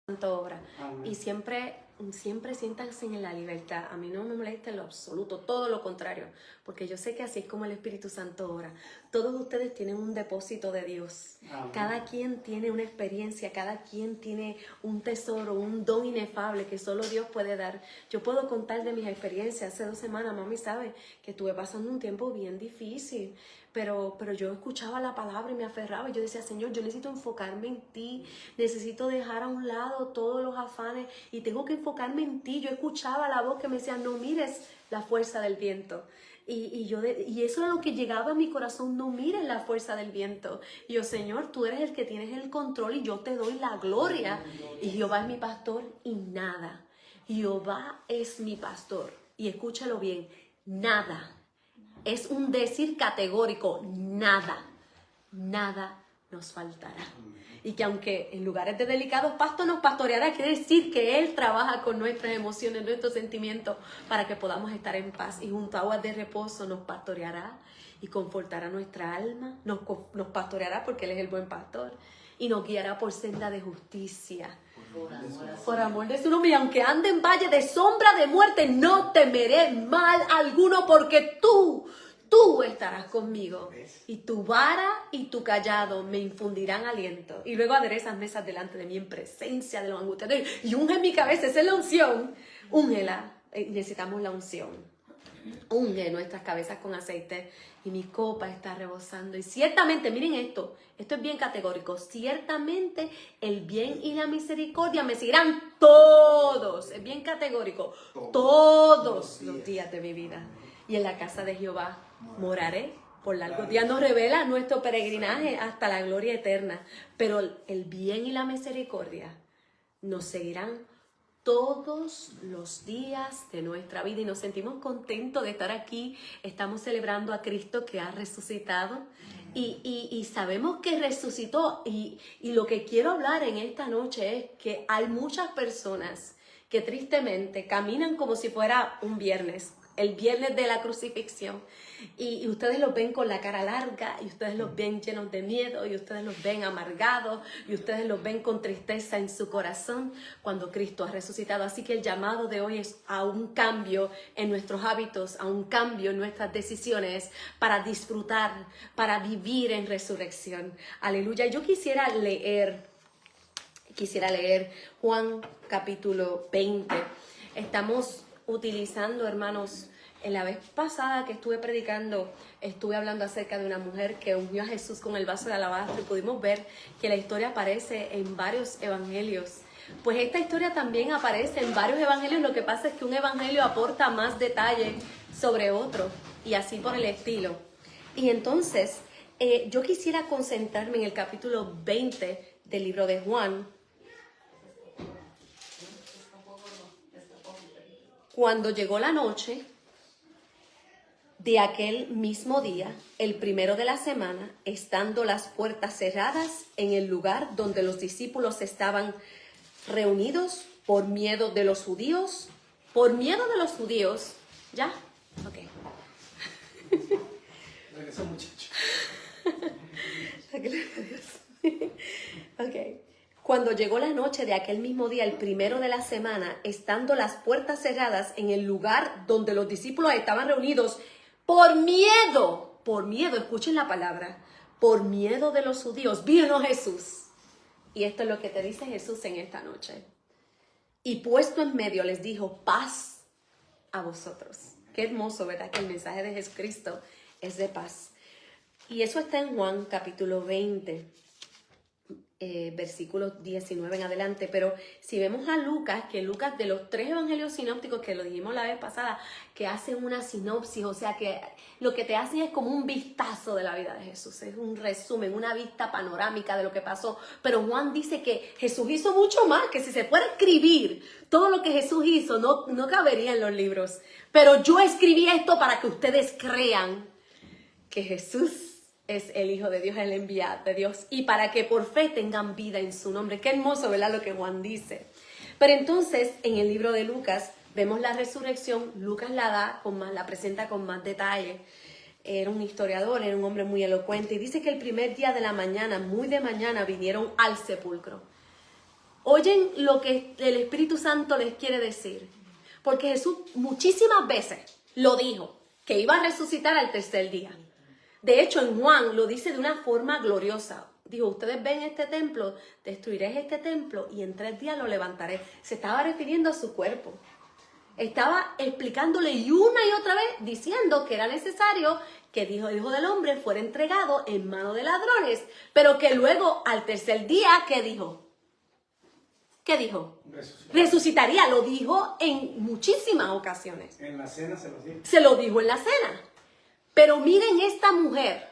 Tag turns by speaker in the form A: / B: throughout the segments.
A: Obra.
B: Amén.
A: Y siempre siéntanse en la libertad. A mí no me molesta en lo absoluto, todo lo contrario, porque yo sé que así es como el Espíritu Santo obra. Todos ustedes tienen un depósito de Dios.
B: Amén.
A: Cada quien tiene una experiencia, cada quien tiene un tesoro, un don inefable que solo Dios puede dar. Yo puedo contar de mis experiencias. Hace 2 semanas, mami sabe que estuve pasando un tiempo bien difícil. Pero yo escuchaba la palabra y me aferraba. Y yo decía, Señor, yo necesito enfocarme en ti. Necesito dejar a un lado todos los afanes y tengo que enfocarme en ti. Yo escuchaba la voz que me decía, no mires la fuerza del viento. Y eso era lo que llegaba a mi corazón, no mires la fuerza del viento. Y yo, Señor, tú eres el que tienes el control y yo te doy la gloria. Y Jehová es mi pastor y nada. Jehová es mi pastor. Y escúchalo bien, nada. Es un decir categórico, nada nos faltará. Y que aunque en lugares de delicados pastos nos pastoreará, quiere decir que Él trabaja con nuestras emociones, nuestros sentimientos, para que podamos estar en paz. Y junto a aguas de reposo nos pastoreará y confortará nuestra alma, nos pastoreará porque Él es el buen pastor y nos guiará por senda de justicia. Por amor de su nombre, y aunque ande en valle de sombra de muerte, no temeré mal alguno, porque tú estarás conmigo, y tu vara y tu callado me infundirán aliento. Y luego aderezas mesas delante de mí en presencia de los angustiados, y unge mi cabeza. Esa es la unción, úngela. Necesitamos la unción. Unge nuestras cabezas con aceite y mi copa está rebosando. Y ciertamente, miren esto es bien categórico, ciertamente el bien y la misericordia me seguirán todos, es bien categórico, todos los días de mi vida. Y en la casa de Jehová moraré por largos días. Nos revela nuestro peregrinaje hasta la gloria eterna, pero el bien y la misericordia nos seguirán todos los días de nuestra vida y nos sentimos contentos de estar aquí. Estamos celebrando a Cristo que ha resucitado y sabemos que resucitó, y lo que quiero hablar en esta noche es que hay muchas personas que tristemente caminan como si fuera un viernes, el viernes de la crucifixión, y ustedes los ven con la cara larga, y ustedes los ven llenos de miedo, y ustedes los ven amargados, y ustedes los ven con tristeza en su corazón cuando Cristo ha resucitado. Así que el llamado de hoy es a un cambio en nuestros hábitos, a un cambio en nuestras decisiones para disfrutar, para vivir en resurrección. Aleluya. Yo quisiera leer Juan capítulo 20. Estamos utilizando, hermanos, en la vez pasada que estuve predicando, estuve hablando acerca de una mujer que ungió a Jesús con el vaso de alabastro, y pudimos ver que la historia aparece en varios evangelios. Pues esta historia también aparece en varios evangelios. Lo que pasa es que un evangelio aporta más detalle sobre otro, y así por el estilo. Y entonces, yo quisiera concentrarme en el capítulo 20 del libro de Juan. Cuando llegó la noche de aquel mismo día, el primero de la semana, estando las puertas cerradas en el lugar donde los discípulos estaban reunidos por miedo de los judíos. Por miedo de los judíos. ¿Ya? Ok.
B: Regresó, muchacho.
A: Ok. Cuando llegó la noche de aquel mismo día, el primero de la semana, estando las puertas cerradas en el lugar donde los discípulos estaban reunidos, por miedo, escuchen la palabra, por miedo de los judíos, vino Jesús. Y esto es lo que te dice Jesús en esta noche. Y puesto en medio les dijo, paz a vosotros. Qué hermoso, ¿verdad? Que el mensaje de Jesucristo es de paz. Y eso está en Juan capítulo 20. Versículos 19 en adelante. Pero si vemos a Lucas, que Lucas, de los 3 evangelios sinópticos que lo dijimos la vez pasada, que hacen una sinopsis, o sea que lo que te hacen es como un vistazo de la vida de Jesús, es un resumen, una vista panorámica de lo que pasó. Pero Juan dice que Jesús hizo mucho más, que si se fuera a escribir todo lo que Jesús hizo, no cabería en los libros. Pero yo escribí esto para que ustedes crean que Jesús es el Hijo de Dios, el enviado de Dios, y para que por fe tengan vida en su nombre. Qué hermoso, ¿verdad? Lo que Juan dice. Pero entonces, en el libro de Lucas, vemos la resurrección. Lucas la presenta con más detalle. Era un historiador, era un hombre muy elocuente, y dice que el primer día de la mañana, muy de mañana, vinieron al sepulcro. Oyen lo que el Espíritu Santo les quiere decir. Porque Jesús muchísimas veces lo dijo, que iba a resucitar al tercer día. De hecho, en Juan lo dice de una forma gloriosa. Dijo, ustedes ven este templo, destruiré este templo y en 3 días lo levantaré. Se estaba refiriendo a su cuerpo. Estaba explicándole y una y otra vez diciendo que era necesario que el Hijo del Hombre fuera entregado en manos de ladrones, pero que luego al tercer día, ¿qué dijo? ¿Qué dijo? Resucitaría. Lo dijo en muchísimas ocasiones.
B: En la cena se lo dijo.
A: Se lo dijo en la cena. Pero miren esta mujer,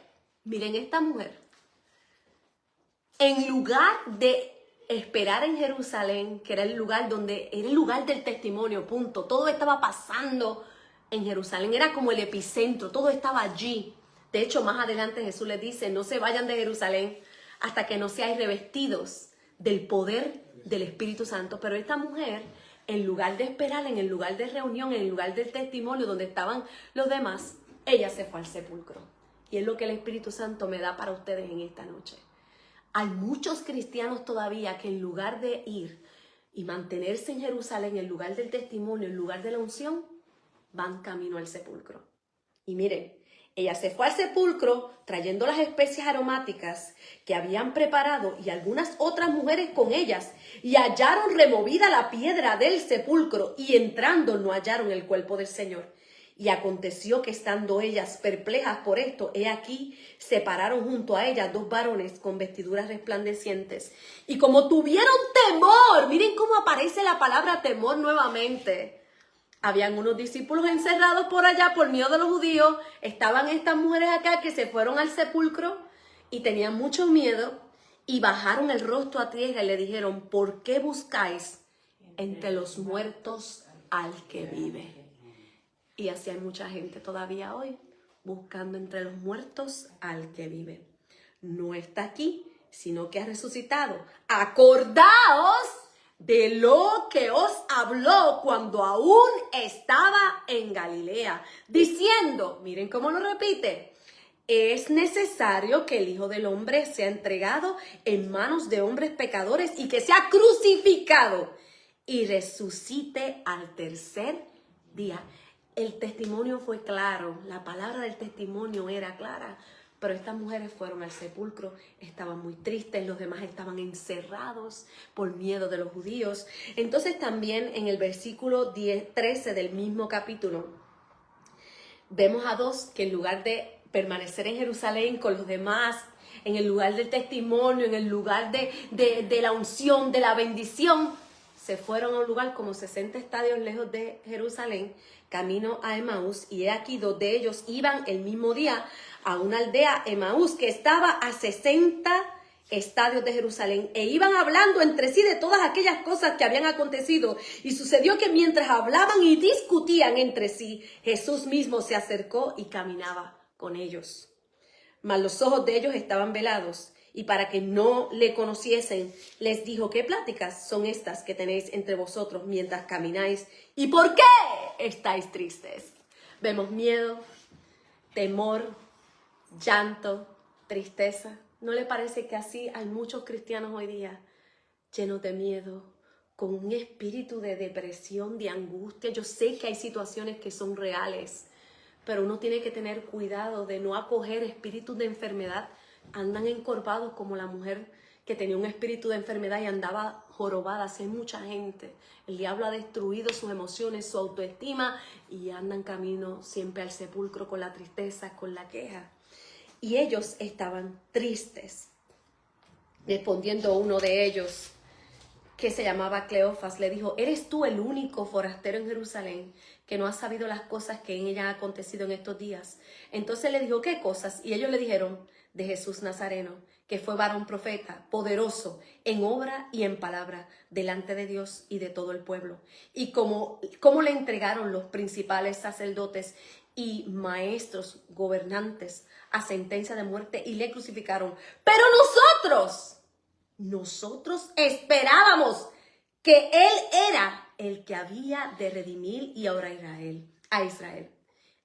A: en lugar de esperar en Jerusalén, que era el lugar del testimonio, punto. Todo estaba pasando en Jerusalén, era como el epicentro, todo estaba allí. De hecho, más adelante Jesús les dice, no se vayan de Jerusalén hasta que no seáis revestidos del poder del Espíritu Santo. Pero esta mujer, en lugar de esperar, en el lugar de reunión, en el lugar del testimonio donde estaban los demás, ella se fue al sepulcro. Y es lo que el Espíritu Santo me da para ustedes en esta noche. Hay muchos cristianos todavía que en lugar de ir y mantenerse en Jerusalén, en lugar del testimonio, en lugar de la unción, van camino al sepulcro. Y miren, ella se fue al sepulcro trayendo las especias aromáticas que habían preparado y algunas otras mujeres con ellas, y hallaron removida la piedra del sepulcro, y entrando no hallaron el cuerpo del Señor. Y aconteció que estando ellas perplejas por esto, he aquí, se pararon junto a ellas 2 varones con vestiduras resplandecientes. Y como tuvieron temor, miren cómo aparece la palabra temor nuevamente. Habían unos discípulos encerrados por allá por miedo de los judíos. Estaban estas mujeres acá que se fueron al sepulcro y tenían mucho miedo. Y bajaron el rostro a tierra y le dijeron, ¿por qué buscáis entre los muertos al que vive? Y así hay mucha gente todavía hoy, buscando entre los muertos al que vive. No está aquí, sino que ha resucitado. Acordaos de lo que os habló cuando aún estaba en Galilea, diciendo, miren cómo lo repite, es necesario que el Hijo del Hombre sea entregado en manos de hombres pecadores y que sea crucificado y resucite al tercer día. El testimonio fue claro, la palabra del testimonio era clara, pero estas mujeres fueron al sepulcro, estaban muy tristes, los demás estaban encerrados por miedo de los judíos. Entonces también en el versículo 13 del mismo capítulo, vemos a 2 que en lugar de permanecer en Jerusalén con los demás, en el lugar del testimonio, en el lugar de la unción, de la bendición, se fueron a un lugar como 60 estadios lejos de Jerusalén, camino a Emaús, y he aquí 2 de ellos iban el mismo día a una aldea, Emaús, que estaba a 60 estadios de Jerusalén, e iban hablando entre sí de todas aquellas cosas que habían acontecido. Y sucedió que mientras hablaban y discutían entre sí, Jesús mismo se acercó y caminaba con ellos. Mas los ojos de ellos estaban velados, y para que no le conociesen, les dijo, ¿qué pláticas son estas que tenéis entre vosotros mientras camináis? ¿Y por qué estáis tristes? Vemos miedo, temor, llanto, tristeza. ¿No le parece que así hay muchos cristianos hoy día llenos de miedo, con un espíritu de depresión, de angustia? Yo sé que hay situaciones que son reales, pero uno tiene que tener cuidado de no acoger espíritus de enfermedad. Andan encorvados como la mujer que tenía un espíritu de enfermedad y andaba jorobada. Así hay mucha gente. El diablo ha destruido sus emociones, su autoestima, y andan camino siempre al sepulcro con la tristeza, con la queja. Y ellos estaban tristes. Respondiendo uno de ellos, que se llamaba Cleofas, le dijo, ¿eres tú el único forastero en Jerusalén que no has sabido las cosas que en ella han acontecido en estos días? Entonces le dijo, ¿qué cosas? Y ellos le dijeron, de Jesús Nazareno, que fue varón profeta, poderoso en obra y en palabra, delante de Dios y de todo el pueblo. Y cómo le entregaron los principales sacerdotes y maestros gobernantes a sentencia de muerte y le crucificaron. Pero nosotros esperábamos que Él era el que había de redimir y ahora a Israel.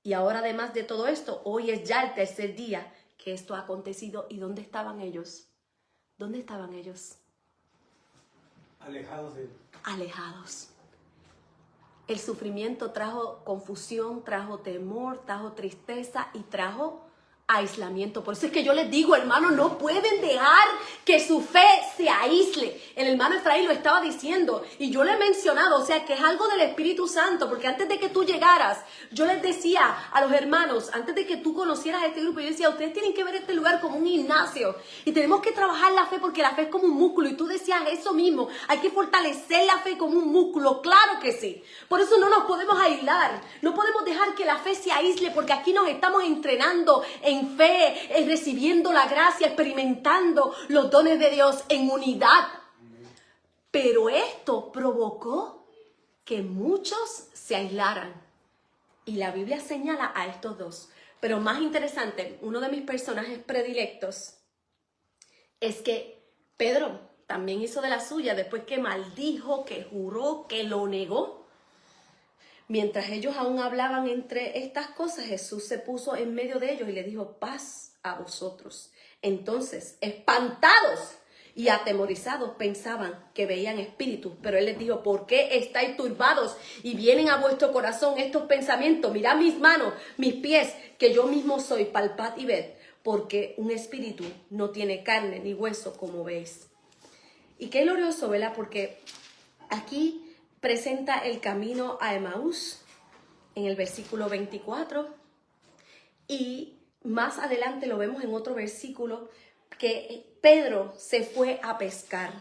A: Y ahora, además de todo esto, hoy es ya el tercer día que esto ha acontecido. ¿Y dónde estaban ellos? ¿Dónde estaban ellos?
B: Alejados de él.
A: Alejados. El sufrimiento trajo confusión, trajo temor, trajo tristeza y trajo aislamiento. Por eso es que yo les digo, hermanos, no pueden dejar que su fe se aísle. El hermano Efraín lo estaba diciendo y yo le he mencionado, o sea, que es algo del Espíritu Santo, porque antes de que tú llegaras, yo les decía a los hermanos, antes de que tú conocieras a este grupo, yo decía, ustedes tienen que ver este lugar como un gimnasio y tenemos que trabajar la fe, porque la fe es como un músculo, y tú decías eso mismo, hay que fortalecer la fe como un músculo, claro que sí. Por eso no nos podemos aislar, no podemos dejar que la fe se aísle, porque aquí nos estamos entrenando en fe, recibiendo la gracia, experimentando los dones de Dios en unidad. Pero esto provocó que muchos se aislaran. Y la Biblia señala a estos dos. Pero más interesante, uno de mis personajes predilectos es que Pedro también hizo de la suya después que maldijo, que juró, que lo negó. Mientras ellos aún hablaban entre estas cosas, Jesús se puso en medio de ellos y le dijo, paz a vosotros. Entonces, espantados y atemorizados, pensaban que veían espíritus, pero él les dijo, ¿por qué estáis turbados y vienen a vuestro corazón estos pensamientos? Mirad mis manos, mis pies, que yo mismo soy, palpad y ved, porque un espíritu no tiene carne ni hueso, como veis. Y qué glorioso, ¿verdad? Porque aquí presenta el camino a Emaús en el versículo 24, y más adelante lo vemos en otro versículo que Pedro se fue a pescar.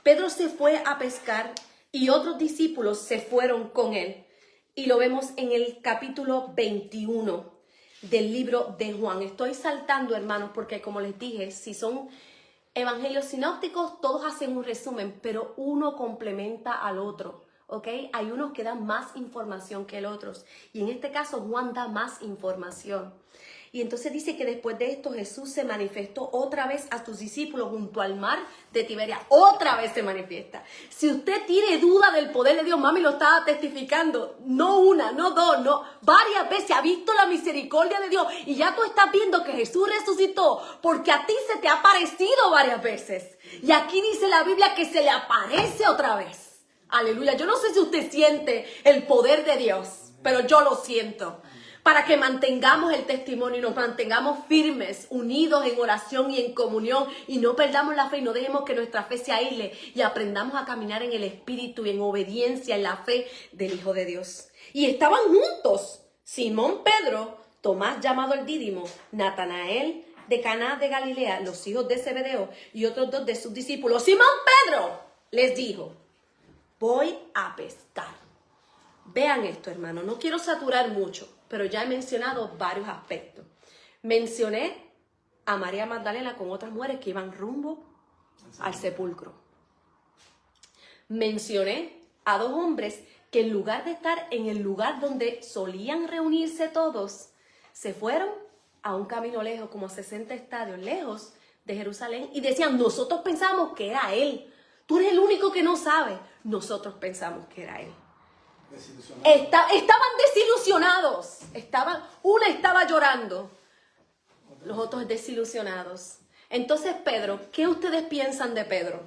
A: Pedro se fue a pescar y otros discípulos se fueron con él. Y lo vemos en el capítulo 21 del libro de Juan. Estoy saltando, hermanos, porque como les dije, si son evangelios sinópticos, todos hacen un resumen, pero uno complementa al otro, ¿ok? Hay unos que dan más información que los otros. Y en este caso, Juan da más información. Y entonces dice que después de esto Jesús se manifestó otra vez a sus discípulos junto al mar de Tiberia. Otra vez se manifiesta. Si usted tiene duda del poder de Dios, mami lo estaba testificando. No una, no dos, no. Varias veces ha visto la misericordia de Dios. Y ya tú estás viendo que Jesús resucitó porque a ti se te ha aparecido varias veces. Y aquí dice la Biblia que se le aparece otra vez. Aleluya. Yo no sé si usted siente el poder de Dios, pero yo lo siento. Para que mantengamos el testimonio y nos mantengamos firmes, unidos en oración y en comunión, y no perdamos la fe y no dejemos que nuestra fe se aísle, y aprendamos a caminar en el Espíritu y en obediencia en la fe del Hijo de Dios. Y estaban juntos Simón Pedro, Tomás llamado el Dídimo, Natanael de Caná de Galilea, los hijos de Zebedeo y otros dos de sus discípulos. Simón Pedro les dijo, voy a pescar. Vean esto, hermano, no quiero saturar mucho, pero ya he mencionado varios aspectos. Mencioné a María Magdalena con otras mujeres que iban rumbo al sepulcro. Mencioné a dos hombres que en lugar de estar en el lugar donde solían reunirse todos, se fueron a un camino lejos, como 60 estadios lejos de Jerusalén, y decían, nosotros pensamos que era él. Tú eres el único que no sabe. Nosotros pensamos que era él. Estaban desilusionados. Una estaba llorando, los otros desilusionados. Entonces Pedro, ¿qué ustedes piensan de Pedro?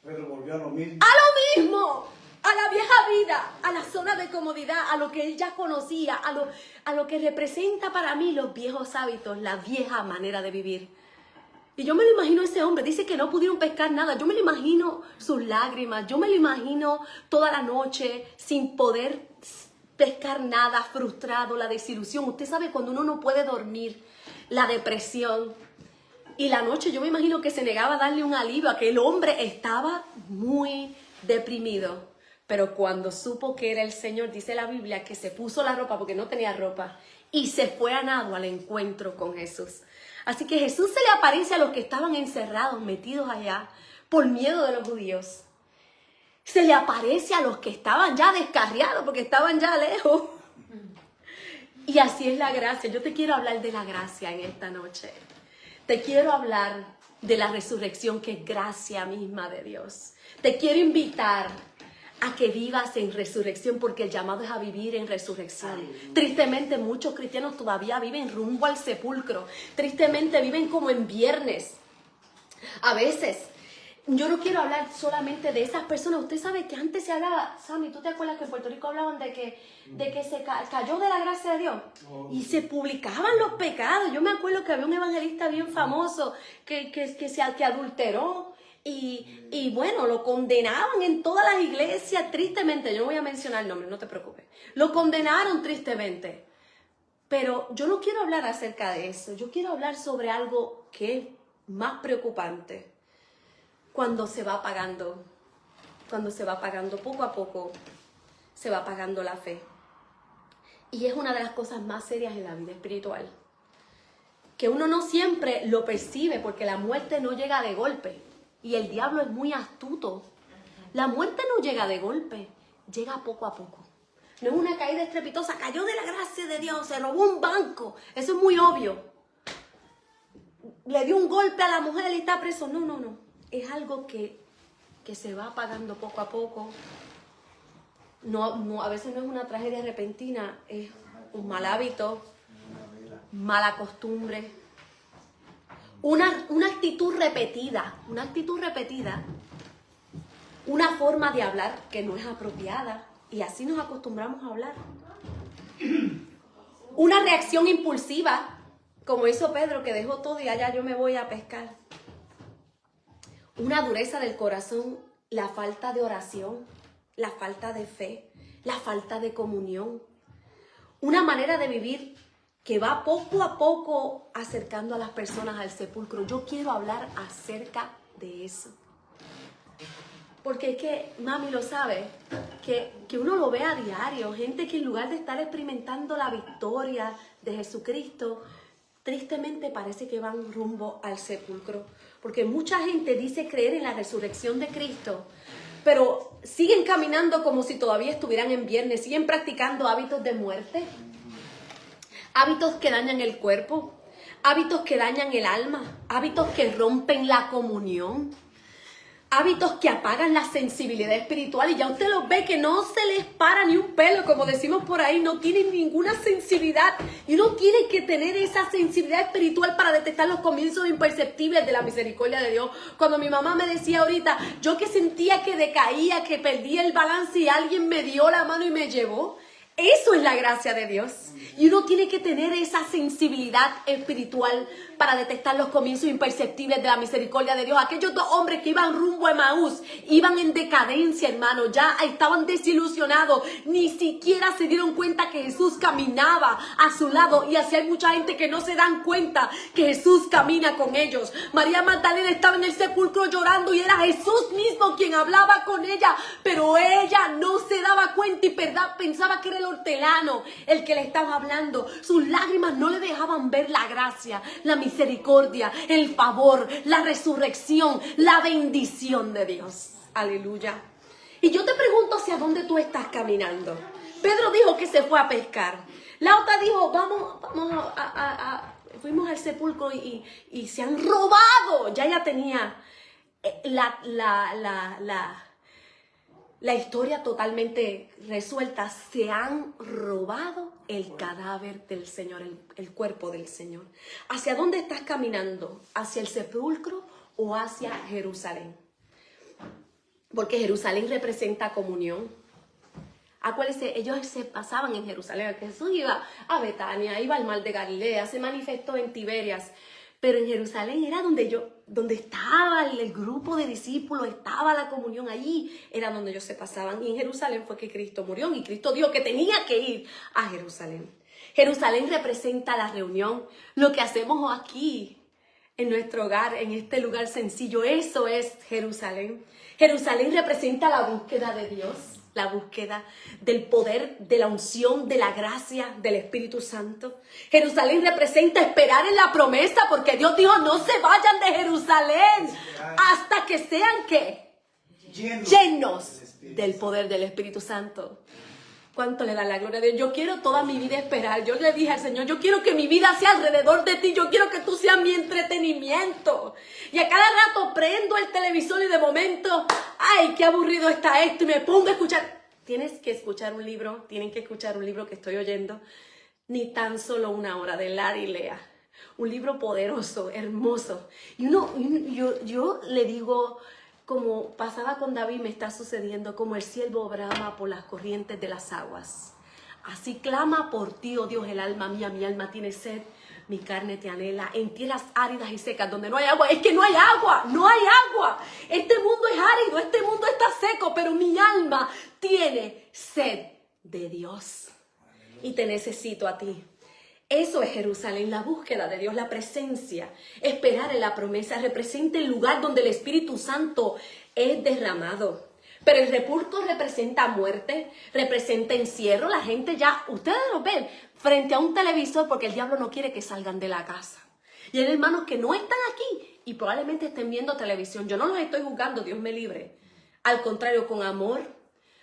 B: Pedro volvió a lo mismo.
A: A lo mismo, a la vieja vida, a la zona de comodidad, a lo que él ya conocía, a lo que representa para mí los viejos hábitos, la vieja manera de vivir. Y yo me lo imagino a ese hombre, dice que no pudieron pescar nada, yo me lo imagino sus lágrimas, yo me lo imagino toda la noche sin poder pescar nada, frustrado, la desilusión. Usted sabe cuando uno no puede dormir, la depresión. Y la noche yo me imagino que se negaba a darle un alivio, a que el hombre estaba muy deprimido. Pero cuando supo que era el Señor, dice la Biblia, que se puso la ropa porque no tenía ropa y se fue a nado al encuentro con Jesús. Así que Jesús se le aparece a los que estaban encerrados, metidos allá, por miedo de los judíos. Se le aparece a los que estaban ya descarriados, porque estaban ya lejos. Y así es la gracia. Yo te quiero hablar de la gracia en esta noche. Te quiero hablar de la resurrección, que es gracia misma de Dios. Te quiero invitar a que vivas en resurrección, porque el llamado es a vivir en resurrección. Tristemente muchos cristianos todavía viven rumbo al sepulcro. Tristemente viven como en viernes. A veces yo no quiero hablar solamente de esas personas. Usted sabe que antes se hablaba, Sammy, ¿tú te acuerdas que en Puerto Rico hablaban de que se cayó de la gracia de Dios? Y se publicaban los pecados. Yo me acuerdo que había un evangelista bien famoso que adulteró. Y bueno, lo condenaban en todas las iglesias, tristemente. Yo no voy a mencionar el nombre, no te preocupes. Lo condenaron tristemente. Pero yo no quiero hablar acerca de eso. Yo quiero hablar sobre algo que es más preocupante. Cuando se va apagando poco a poco, se va apagando la fe. Y es una de las cosas más serias en la vida espiritual. Que uno no siempre lo percibe porque la muerte no llega de golpe. Y el diablo es muy astuto. La muerte no llega de golpe, llega poco a poco. No es una caída estrepitosa, cayó de la gracia de Dios, se robó un banco. Eso es muy obvio. Le dio un golpe a la mujer y está preso. No, no, no. Es algo que se va apagando poco a poco. No, a veces no es una tragedia repentina, es un mal hábito, mala costumbre, una actitud repetida, una forma de hablar que no es apropiada, y así nos acostumbramos a hablar. Una reacción impulsiva, como hizo Pedro, que dejó todo y allá yo me voy a pescar. Una dureza del corazón, la falta de oración, la falta de fe, la falta de comunión. Una manera de vivir que va poco a poco acercando a las personas al sepulcro. Yo quiero hablar acerca de eso. Porque es que, mami lo sabe, que uno lo ve a diario. Gente que en lugar de estar experimentando la victoria de Jesucristo, tristemente parece que van rumbo al sepulcro. Porque mucha gente dice creer en la resurrección de Cristo, pero siguen caminando como si todavía estuvieran en viernes, siguen practicando hábitos de muerte, hábitos que dañan el cuerpo, hábitos que dañan el alma, hábitos que rompen la comunión, hábitos que apagan la sensibilidad espiritual, y ya usted los ve que no se les para ni un pelo, como decimos por ahí, no tienen ninguna sensibilidad, y uno tiene que tener esa sensibilidad espiritual para detectar los comienzos imperceptibles de la misericordia de Dios. Cuando mi mamá me decía ahorita, yo que sentía que decaía, que perdía el balance y alguien me dio la mano y me llevó, eso es la gracia de Dios. Y uno tiene que tener esa sensibilidad espiritual para detectar los comienzos imperceptibles de la misericordia de Dios. Aquellos dos hombres que iban rumbo a Emaús, iban en decadencia, hermano, ya estaban desilusionados, ni siquiera se dieron cuenta que Jesús caminaba a su lado, y así hay mucha gente que no se dan cuenta que Jesús camina con ellos. María Magdalena estaba en el sepulcro llorando y era Jesús mismo quien hablaba con ella, pero ella no se daba cuenta y pensaba que era el hortelano el que le estaba hablando. Sus lágrimas no le dejaban ver la gracia, la misericordia, el favor, la resurrección, la bendición de Dios. Aleluya. Y yo te pregunto hacia dónde tú estás caminando. Pedro dijo que se fue a pescar. La otra dijo, fuimos al sepulcro y se han robado. Ya ella tenía la historia totalmente resuelta. Se han robado el cadáver del Señor, el cuerpo del Señor. ¿Hacia dónde estás caminando? ¿Hacia el sepulcro o hacia Jerusalén? Porque Jerusalén representa comunión. Acuérdense, ellos se pasaban en Jerusalén. Jesús iba a Betania, iba al mar de Galilea, se manifestó en Tiberias. Pero en Jerusalén era donde estaba el grupo de discípulos, estaba la comunión. Allí era donde ellos se pasaban. Y en Jerusalén fue que Cristo murió. Y Cristo dijo que tenía que ir a Jerusalén. Jerusalén representa la reunión. Lo que hacemos aquí, en nuestro hogar, en este lugar sencillo, eso es Jerusalén. Jerusalén representa la búsqueda de Dios, la búsqueda del poder, de la unción, de la gracia, del Espíritu Santo. Jerusalén representa esperar en la promesa, porque Dios dijo, no se vayan de Jerusalén hasta que sean, ¿qué? Llenos del poder del Espíritu Santo. ¿Cuánto le da la gloria a Dios? Yo quiero toda mi vida esperar. Yo le dije al Señor, yo quiero que mi vida sea alrededor de ti. Yo quiero que tú seas mi entretenimiento. Y a cada rato prendo el televisor y de momento, ¡ay, qué aburrido está esto! Y me pongo a escuchar. Tienes que escuchar un libro, tienen que escuchar un libro que estoy oyendo. Ni tan solo una hora, de Larry Lea. Un libro poderoso, hermoso. Y yo le digo, como pasaba con David, me está sucediendo, como el siervo brama por las corrientes de las aguas. Así clama por ti, oh Dios, el alma mía, mi alma tiene sed, mi carne te anhela, en tierras áridas y secas donde no hay agua. Es que no hay agua, no hay agua. Este mundo es árido, este mundo está seco, pero mi alma tiene sed de Dios. Y te necesito a ti. Eso es Jerusalén, la búsqueda de Dios, la presencia, esperar en la promesa, representa el lugar donde el Espíritu Santo es derramado. Pero el sepulcro representa muerte, representa encierro. La gente ya, ustedes lo ven, frente a un televisor porque el diablo no quiere que salgan de la casa. Y hay hermanos que no están aquí y probablemente estén viendo televisión. Yo no los estoy juzgando, Dios me libre. Al contrario, con amor,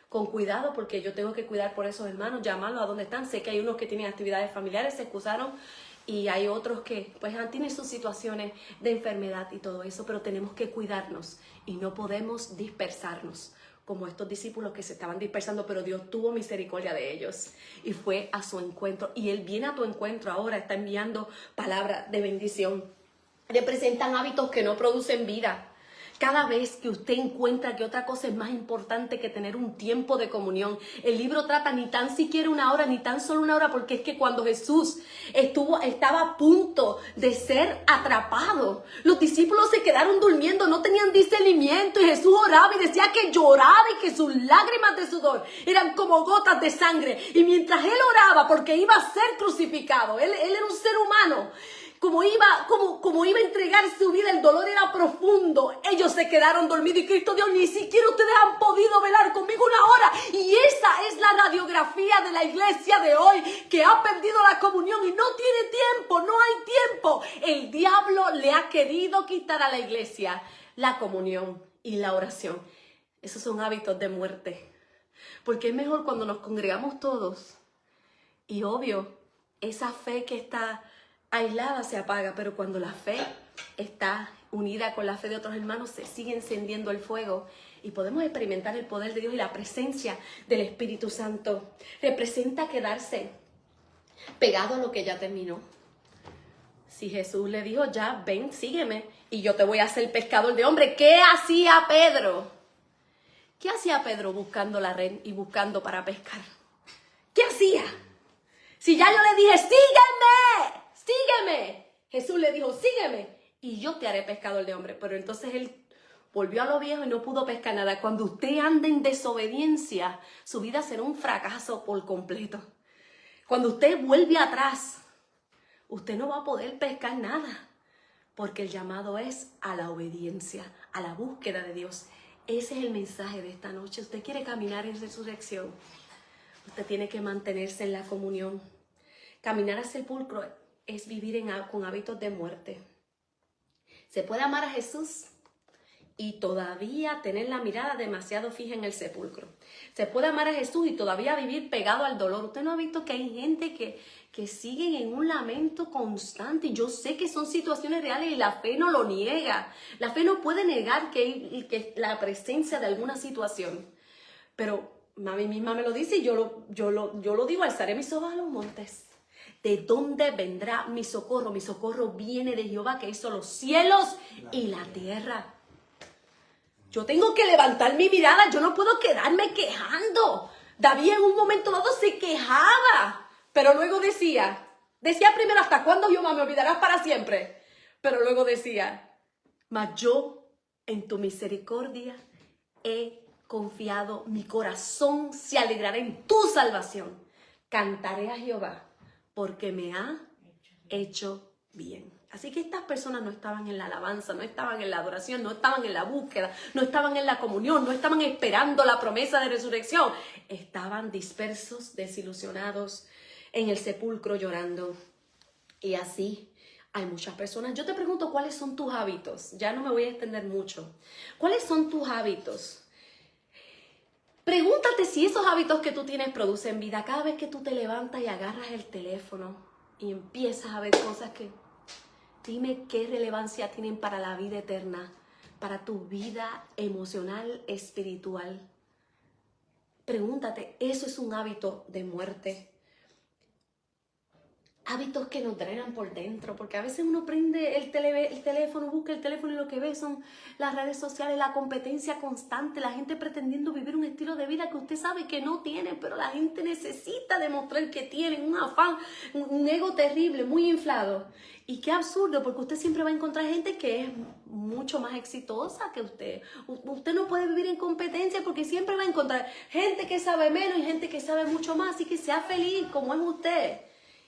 A: con cuidado, porque yo tengo que cuidar por esos hermanos, llamarlos a donde están. Sé que hay unos que tienen actividades familiares, se excusaron, y hay otros que pues tienen sus situaciones de enfermedad y todo eso, pero tenemos que cuidarnos y no podemos dispersarnos como estos discípulos que se estaban dispersando, pero Dios tuvo misericordia de ellos y fue a su encuentro. Y Él viene a tu encuentro ahora, está enviando palabras de bendición. Representan hábitos que no producen vida. Cada vez que usted encuentra que otra cosa es más importante que tener un tiempo de comunión, el libro trata ni tan siquiera una hora, ni tan solo una hora, porque es que cuando Jesús estaba a punto de ser atrapado, los discípulos se quedaron durmiendo, no tenían discernimiento, y Jesús oraba y decía que lloraba y que sus lágrimas de sudor eran como gotas de sangre. Y mientras él oraba, porque iba a ser crucificado, él era un ser humano, como iba a entregar su vida, el dolor era profundo. Ellos se quedaron dormidos y Cristo Dios, ni siquiera ustedes han podido velar conmigo una hora. Y esa es la radiografía de la iglesia de hoy, que ha perdido la comunión y no tiene tiempo, no hay tiempo. El diablo le ha querido quitar a la iglesia la comunión y la oración. Esos son hábitos de muerte. Porque es mejor cuando nos congregamos todos. Y obvio, esa fe que está aislada se apaga, pero cuando la fe está unida con la fe de otros hermanos, se sigue encendiendo el fuego y podemos experimentar el poder de Dios y la presencia del Espíritu Santo. Representa quedarse pegado a lo que ya terminó. Si Jesús le dijo, ya, ven, sígueme y yo te voy a hacer pescador de hombres, ¿qué hacía Pedro? ¿Qué hacía Pedro buscando la red y buscando para pescar? ¿Qué hacía? Si ya yo le dije, sígueme, sígueme. Jesús le dijo, sígueme y yo te haré pescador de hombres. Pero entonces él volvió a lo viejo y no pudo pescar nada. Cuando usted anda en desobediencia, su vida será un fracaso por completo. Cuando usted vuelve atrás, usted no va a poder pescar nada. Porque el llamado es a la obediencia, a la búsqueda de Dios. Ese es el mensaje de esta noche. Usted quiere caminar en resurrección. Usted tiene que mantenerse en la comunión. Caminar al sepulcro es vivir con hábitos de muerte. Se puede amar a Jesús y todavía tener la mirada demasiado fija en el sepulcro. Se puede amar a Jesús y todavía vivir pegado al dolor. Usted no ha visto que hay gente que siguen en un lamento constante. Y yo sé que son situaciones reales y la fe no lo niega. La fe no puede negar que la presencia de alguna situación. Pero mami misma me lo dice y yo lo digo, alzaré mis ojos a los montes. ¿De dónde vendrá mi socorro? Mi socorro viene de Jehová, que hizo los cielos y la tierra. Yo tengo que levantar mi mirada, yo no puedo quedarme quejando. David en un momento dado se quejaba, pero luego decía primero, ¿hasta cuándo, Jehová, me olvidarás para siempre? Pero luego decía, mas yo en tu misericordia he confiado, mi corazón se alegrará en tu salvación. Cantaré a Jehová porque me ha hecho bien. Así que estas personas no estaban en la alabanza, no estaban en la adoración, no estaban en la búsqueda, no estaban en la comunión, no estaban esperando la promesa de resurrección. Estaban dispersos, desilusionados, en el sepulcro llorando. Y así hay muchas personas. Yo te pregunto, ¿cuáles son tus hábitos? Ya no me voy a extender mucho. ¿Cuáles son tus hábitos? Pregúntate si esos hábitos que tú tienes producen vida. Cada vez que tú te levantas y agarras el teléfono y empiezas a ver cosas que... Dime qué relevancia tienen para la vida eterna, para tu vida emocional, espiritual. Pregúntate, ¿eso es un hábito de muerte? hábitos que nos drenan por dentro, porque a veces uno prende el teléfono, busca el teléfono y lo que ve son las redes sociales, la competencia constante, la gente pretendiendo vivir un estilo de vida que usted sabe que no tiene, pero la gente necesita demostrar que tienen un afán, un ego terrible, muy inflado. Y qué absurdo, porque usted siempre va a encontrar gente que es mucho más exitosa que usted. Usted no puede vivir en competencia porque siempre va a encontrar gente que sabe menos y gente que sabe mucho más, así que sea feliz como es usted.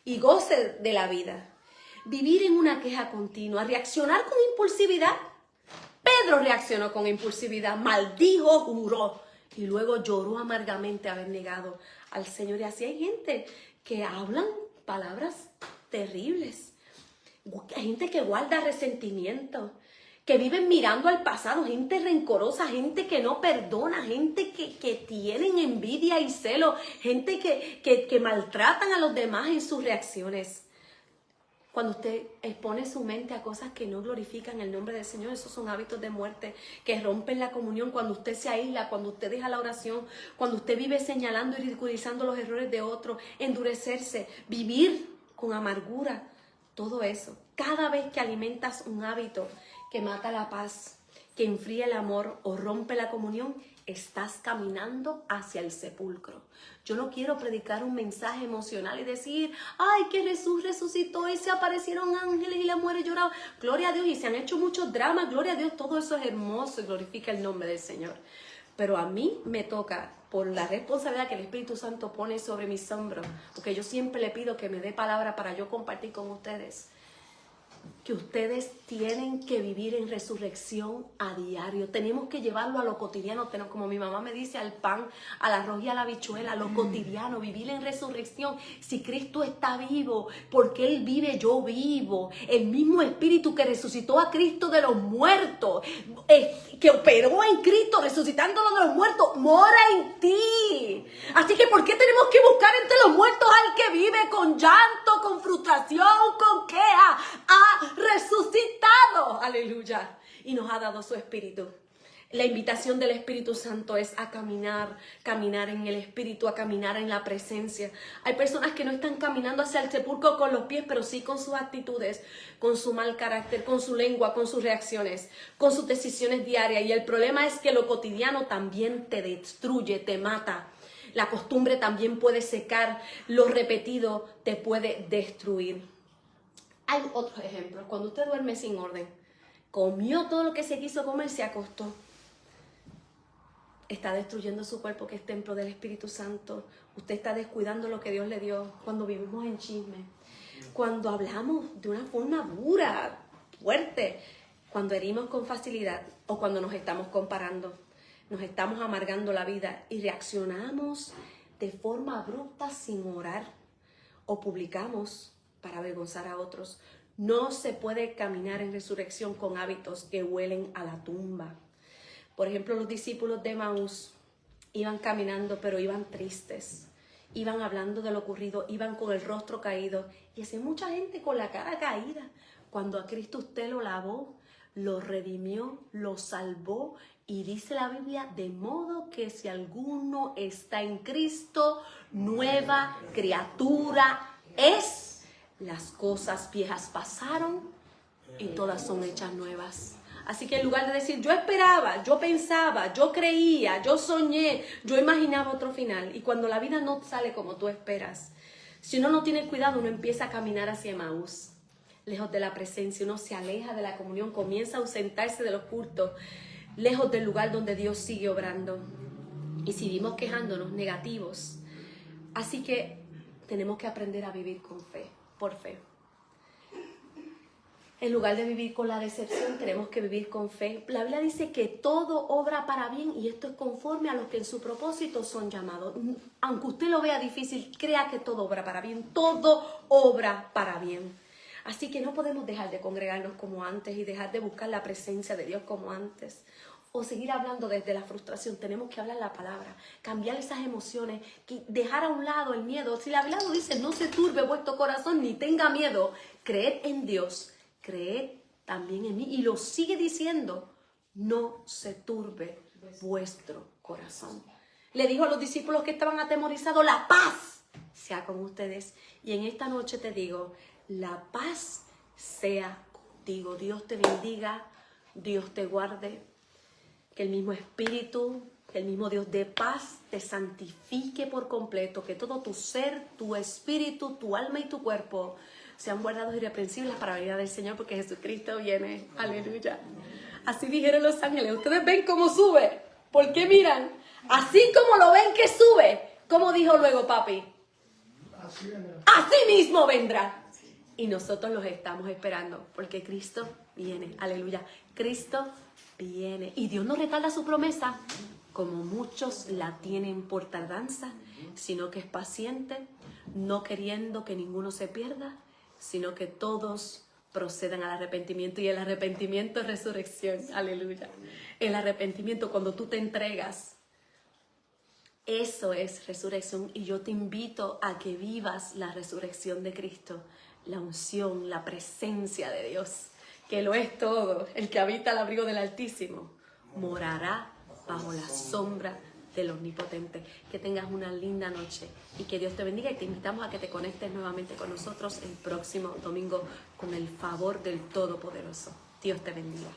A: Y goce de la vida. Vivir en una queja continua, reaccionar con impulsividad. Pedro reaccionó con impulsividad, maldijo, juró y luego lloró amargamente haber negado al Señor. Y así hay gente que hablan palabras terribles. Hay gente que guarda resentimiento, que viven mirando al pasado, gente rencorosa, gente que no perdona, gente que tienen envidia y celo, gente que maltratan a los demás en sus reacciones. Cuando usted expone su mente a cosas que no glorifican el nombre del Señor, esos son hábitos de muerte que rompen la comunión. Cuando usted se aísla, cuando usted deja la oración, cuando usted vive señalando y ridiculizando los errores de otros, endurecerse, vivir con amargura, todo eso. Cada vez que alimentas un hábito que mata la paz, que enfría el amor o rompe la comunión, estás caminando hacia el sepulcro. Yo no quiero predicar un mensaje emocional y decir, ay, que Jesús resucitó y se aparecieron ángeles y la mujer lloraba. Gloria a Dios, y se han hecho muchos dramas, gloria a Dios, todo eso es hermoso y glorifica el nombre del Señor. Pero a mí me toca, por la responsabilidad que el Espíritu Santo pone sobre mis hombros, porque yo siempre le pido que me dé palabra para yo compartir con ustedes, que ustedes tienen que vivir en resurrección a diario. Tenemos que llevarlo a lo cotidiano, como mi mamá me dice, al pan, al arroz y a la habichuela, a lo cotidiano, vivir en resurrección. Si Cristo está vivo, porque Él vive, yo vivo. El mismo Espíritu que resucitó a Cristo de los muertos, que operó en Cristo resucitándolo de los muertos, mora en ti. Así que ¿por qué tenemos que buscar entre los muertos al que vive con llanto, con frustración, con queja? Resucitado, aleluya, y nos ha dado su Espíritu. La invitación del Espíritu Santo es a caminar en el Espíritu, a caminar en la presencia. Hay personas que no están caminando hacia el sepulcro con los pies, pero sí con sus actitudes, con su mal carácter, con su lengua, con sus reacciones, con sus decisiones diarias. Y el problema es que lo cotidiano también te destruye, te mata. La costumbre también puede secar, lo repetido te puede destruir. Hay otros ejemplos. Cuando usted duerme sin orden, comió todo lo que se quiso comer, se acostó, está destruyendo su cuerpo, que es templo del Espíritu Santo. Usted está descuidando lo que Dios le dio. Cuando vivimos en chisme, cuando hablamos de una forma dura, fuerte, cuando herimos con facilidad o cuando nos estamos comparando, nos estamos amargando la vida y reaccionamos de forma abrupta sin orar o publicamos para avergonzar a otros. No se puede caminar en resurrección con hábitos que huelen a la tumba. Por ejemplo, los discípulos de Emaús iban caminando, pero iban tristes. Iban hablando de lo ocurrido, iban con el rostro caído. Y así mucha gente con la cara caída. Cuando a Cristo usted lo lavó, lo redimió, lo salvó. Y dice la Biblia, de modo que si alguno está en Cristo, nueva criatura es. Las cosas viejas pasaron y todas son hechas nuevas. Así que en lugar de decir, yo esperaba, yo pensaba, yo creía, yo soñé, yo imaginaba otro final. Y cuando la vida no sale como tú esperas, si uno no tiene cuidado, uno empieza a caminar hacia Emaús, lejos de la presencia. Uno se aleja de la comunión, comienza a ausentarse de los cultos, lejos del lugar donde Dios sigue obrando. Y seguimos quejándonos, negativos. Así que tenemos que aprender a vivir con fe. Por fe. En lugar de vivir con la decepción, tenemos que vivir con fe. La Biblia dice que todo obra para bien y esto es conforme a los que en su propósito son llamados. Aunque usted lo vea difícil, crea que todo obra para bien. Todo obra para bien. Así que no podemos dejar de congregarnos como antes y dejar de buscar la presencia de Dios como antes. O seguir hablando desde la frustración. Tenemos que hablar la palabra, cambiar esas emociones, dejar a un lado el miedo. Si la Biblia nos dice, no se turbe vuestro corazón ni tenga miedo, creed en Dios, creed también en mí. Y lo sigue diciendo, no se turbe vuestro corazón. Le dijo a los discípulos que estaban atemorizados, la paz sea con ustedes. Y en esta noche te digo, la paz sea contigo. Dios te bendiga, Dios te guarde, que el mismo Espíritu, que el mismo Dios de paz te santifique por completo, que todo tu ser, tu espíritu, tu alma y tu cuerpo sean guardados irreprensibles para la venida del Señor, porque Jesucristo viene. Aleluya. Así dijeron los ángeles. Ustedes ven cómo sube. ¿Por qué miran? Así como lo ven que sube. ¿Cómo dijo luego papi? Así mismo vendrá. Y nosotros los estamos esperando, porque Cristo viene. Aleluya. Cristo viene. Y Dios no retarda su promesa, como muchos la tienen por tardanza, sino que es paciente, no queriendo que ninguno se pierda, sino que todos procedan al arrepentimiento. Y el arrepentimiento es resurrección. Aleluya. El arrepentimiento, cuando tú te entregas, eso es resurrección. Y yo te invito a que vivas la resurrección de Cristo, la unción, la presencia de Dios, que lo es todo. El que habita al abrigo del Altísimo morará bajo la sombra del Omnipotente. Que tengas una linda noche y que Dios te bendiga, y te invitamos a que te conectes nuevamente con nosotros el próximo domingo con el favor del Todopoderoso. Dios te bendiga.